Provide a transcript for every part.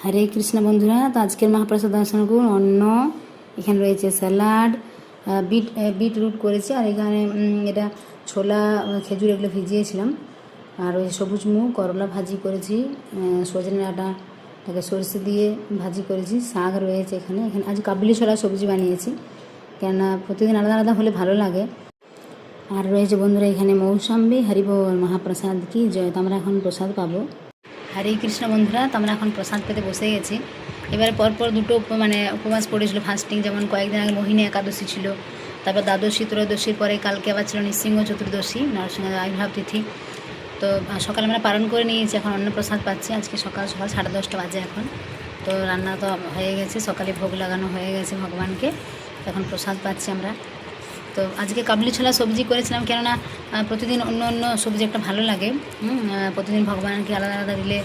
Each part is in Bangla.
হরে কৃষ্ণ বন্ধুরা, তো আজকের মহাপ্রসাদ দর্শন করুন। অন্ন এখানে রয়েছে, স্যালাড, বিটরুট করেছি, আর এখানে এটা ছোলা, খেজুর এগুলো ভিজিয়েছিলাম, আর ওই সবুজ মুগ, করলা ভাজি করেছি, সজনে ডাঁটাটাকে সরষে দিয়ে ভাজি করেছি, শাক রয়েছে এখানে। আজ কাবুলি ছোলা সবজি বানিয়েছি, কেননা প্রতিদিন আলাদা আলাদা হলে ভালো লাগে। আর রয়েছে বন্ধুরা এখানে মৌসাম্বি। হরি বল, মহাপ্রসাদ কি জয়। তো আমরা এখন প্রসাদ পাবো। হরে কৃষ্ণ বন্ধুরা, তো আমরা এখন প্রসাদ পেতে বসে গেছি। এবারে পরপর দুটো উপবাস পড়েছিল ফাস্টিং, যেমন কয়েকদিন আগে মোহিনী একাদশী ছিল, তারপর দ্বাদশী ত্রয়োদশীর পরে কালকে আবার ছিল নৃসিংহ চতুর্দশী, নরসিংহ আবির্ভাব তিথি। তো সকালে আমরা পালন করে নিয়েছি, এখন অন্ন প্রসাদ পাচ্ছি। আজকে সকাল 10:30 বাজে এখন। তো রান্না তো হয়ে গেছে, সকালে ভোগ লাগানো হয়ে গেছে ভগবানকে, এখন প্রসাদ পাচ্ছি আমরা। তো আজকে কাবলি ছোলা সবজি করেছিলাম, কেননা প্রতিদিন অন্য অন্য সবজি একটা ভালো লাগে, প্রতিদিন ভগবানকে আলাদা আলাদা দিলে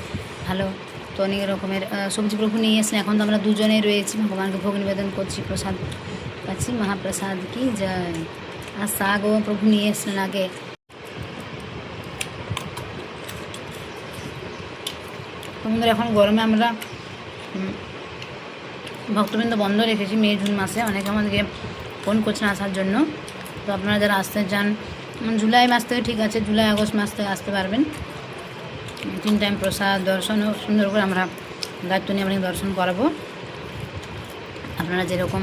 ভালো। তো অনেক রকমের সবজি প্রভু নিয়ে এসেছিলেন, এখন তো আমরা দুজনে রয়েছি, ভগবানকে ভোগ নিবেদন করছি, প্রসাদ পাচ্ছি, মহাপ্রসাদ কি জয়। আর শাকও প্রভু নিয়ে এসেছিলেন আগে। তোমাদের এখন গরমে আমরা ভক্তবৃন্দ বন্ধ রেখেছি মে জুন মাসে, অনেকে আমাদেরকে ফোন করছেন আসার জন্য। তো আপনারা যারা আসতে চান জুলাই মাস থেকে ঠিক আছে, জুলাই আগস্ট মাস থেকে আসতে পারবেন। 3 টাইম প্রসাদ দর্শনও সুন্দর করে আমরা দায়িত্ব নিয়ে আপনাকে দর্শন করাবো। আপনারা যেরকম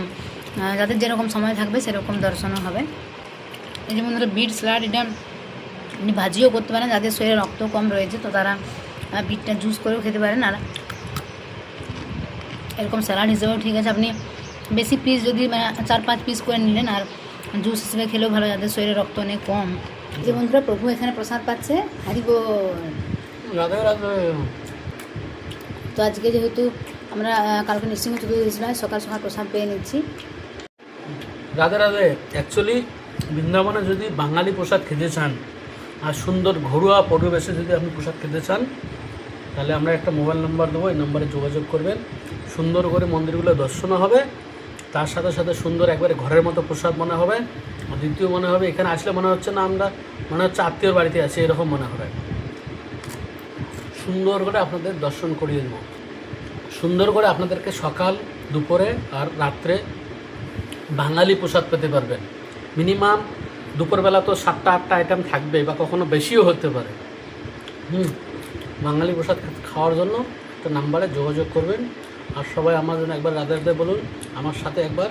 যাদের যেরকম সময় থাকবে সেরকম দর্শনও হবে। এই যেমন ধরো বিট স্যালাড, এটা আপনি ভাজিও করতে পারেন, যাদের শরীরে রক্ত কম রয়েছে তো তারা বিটটা জুস করেও খেতে পারেন, আর এরকম স্যালাড হিসেবেও ঠিক আছে। আপনি বেশি পিস যদি 4-5 পিস করে নিলেন, আর জুস হিসেবে খেলেও ভালো, যাদের শরীরে রক্ত অনেক কম। যে বন্ধুরা প্রভু এখানে প্রসাদ পাচ্ছে, হরি বল। তো আজকে যেহেতু আমরা কালকে নৃসিংহ চতুর্দশী, সকাল সকাল প্রসাদ পেয়ে নিচ্ছি। রাধে রাধে। অ্যাকচুয়ালি বৃন্দাবনে যদি বাঙালি প্রসাদ খেতে চান আর সুন্দর ঘরোয়া পরিবেশে যদি আপনি প্রসাদ খেতে চান, তাহলে আমরা একটা মোবাইল নাম্বার দেবো, এই নাম্বারে যোগাযোগ করবেন। সুন্দর করে মন্দিরগুলো দর্শনও হবে, তার সাথে সাথে সুন্দর একবারে ঘরের মতো প্রসাদ মনে হবে। দ্বিতীয় মনে হবে এখানে আসলে মনে হচ্ছে না আমরা মনে হচ্ছে আত্মীয়র বাড়িতে আছি, এরকম মনে হবে। সুন্দর করে আপনাদের দর্শন করিয়ে দেবো, সুন্দর করে আপনাদেরকে সকাল, দুপুরে আর রাত্রে বাঙালি প্রসাদ পেতে পারবেন। মিনিমাম দুপুরবেলা তো 7টা-8টা আইটেম থাকবে, বা কখনো বেশিও হতে পারে। বাঙালি প্রসাদ খাওয়ার জন্য একটা নাম্বারে যোগাযোগ করবেন। আর সবাই আমার জন্য একবার রাধে রাধে বলুন, আমার সাথে একবার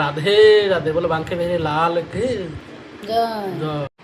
রাধে রাধে বলে, বাঁকে ভেঙে লাল জয়।